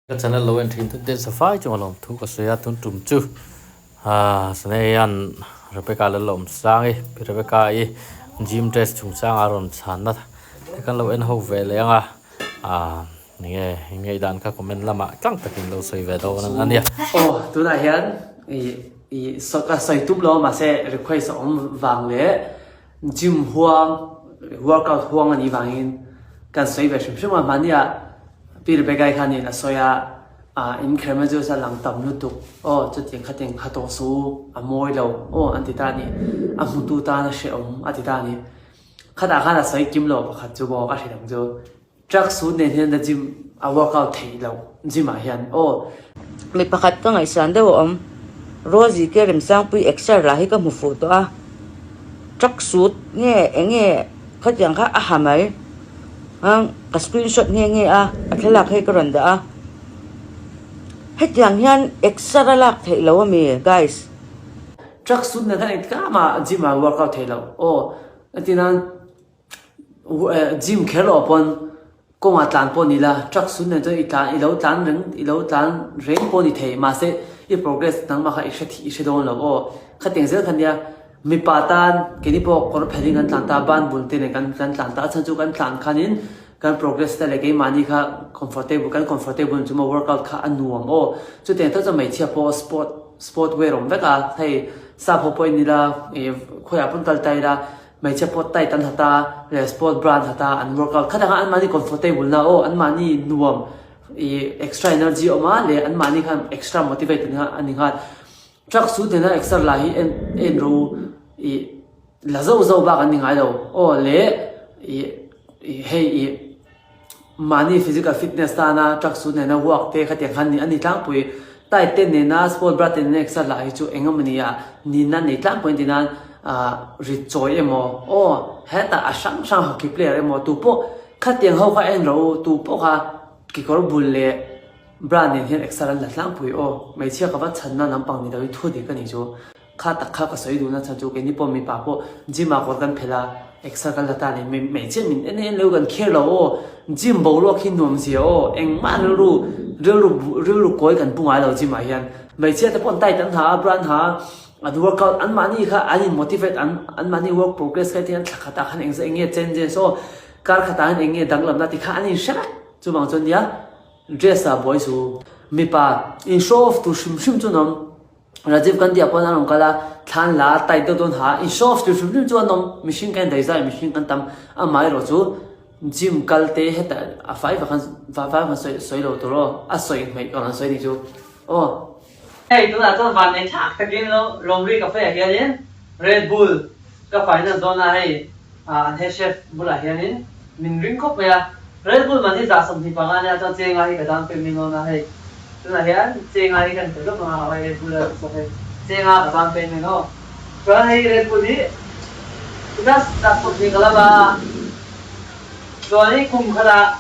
cái channel low and thin đến safai chung alom thu có suy thun trùm chu sene an Rebecca le lom sang Rebecca gym test chung sang aron chan na kan low and ho ve le anga nghe dan ka comment lama tlang takin lo soi ve do nan ania tu na hian so ka soi tup lo ma se request om wang le gym huang workout huang ani wangin kan soi ve shim shima mania pi Rebecca khanin a soya increment jo sa lang tam nu tu chu ting khateng khato su a moi lo anti ta ni a mutu ta na she om ati ta ni khada soi kim lo khat chu bo ka thidang jo track suit ne hian da gym a workout thei lo gym a hian mi pakhat ka ngai san deuh om Rosie ke rem sang pui extra la hi ka mu fu to a track suit nge khatyang kha a hamai ang ka screenshot nge a thlak he ka ron da a hetyang hian extra lak thei lo mi guys track suit na thain ka ma gym a workout thei lo atinan gym khelo pon ko ma tlan pon ni la track suit na to ilo tlan reng pon ni thei ma se i progress nang ma kha i shedon lo khateng zel khan ya mi patan kini po kor phering an tlan ta ban bul te ne kan tlan ta chan chu kan tlan khanin kan progress ta le ke mani kha comfortable chuma workout kha anuam chu te ta mai chia po sport wear rom veka thai sa pho point ni la khoya pun tal tai la mai chia pot tai tan hata le sport brand hata an workout khada an mani comfortable na an mani nuam extra energy oma le an mani khan extra motivate na ani kha track suit na extra la hi en ro la zo ba kan ni ngai lo le hey mani physical fitness ta na track suit na work te khatia khan ni ani tlang pui tai ten ne na sport bra ten ne extra la hi chu engamani ya ni na nei tlang point na richoy emo heta asang hockey player emo tu po khatiang ho kha en ro tu po kha ki kor bulle brand ne hian extra la tlang pui mai chia ka wa chan na lampang ni doi thu de ka ni chu kha tak kha ka soi du na chan chu ke ni po mi pa po jima ko kan phela extra ka la ta ni me che min en lo kan kher lo gym bo lo khin nom si eng ma ru koi kan punga lo gym a hian mai chia te pon tai tan ha brand ha ad workout an mani kha ani motivate an mani work progress ka tian thakata khan eng enge change so kar khata an enge danglam na ti kha ani sha chu bang chon dia dress a boy su mi pa in show off to shim chu nom Rajiv Gandhi apon an kala than la tai do don ha in show off to shim chu nom machine kan dai za machine kan tam a mai ro chu gym kalte heta a 5 khan soi lo to ro a soi mai on soi ni chu hey tu là cho bạn này thạc cái kia nó lòng ri cà phê kia nhé Red Bull cái phải là do này anh head chef bula kia nhé mình drink cốc vậy Red Bull mà đi ra sông thì bằng anh cho chơi ngay cái đám phim mình nó này tu là hiện chơi ngay cái từ lúc mà hay Red Bull là sao vậy chơi ngay cái đám phim mình nó rồi hay Red Bull đi chúng ta đặt một cái là rồi cùng cái là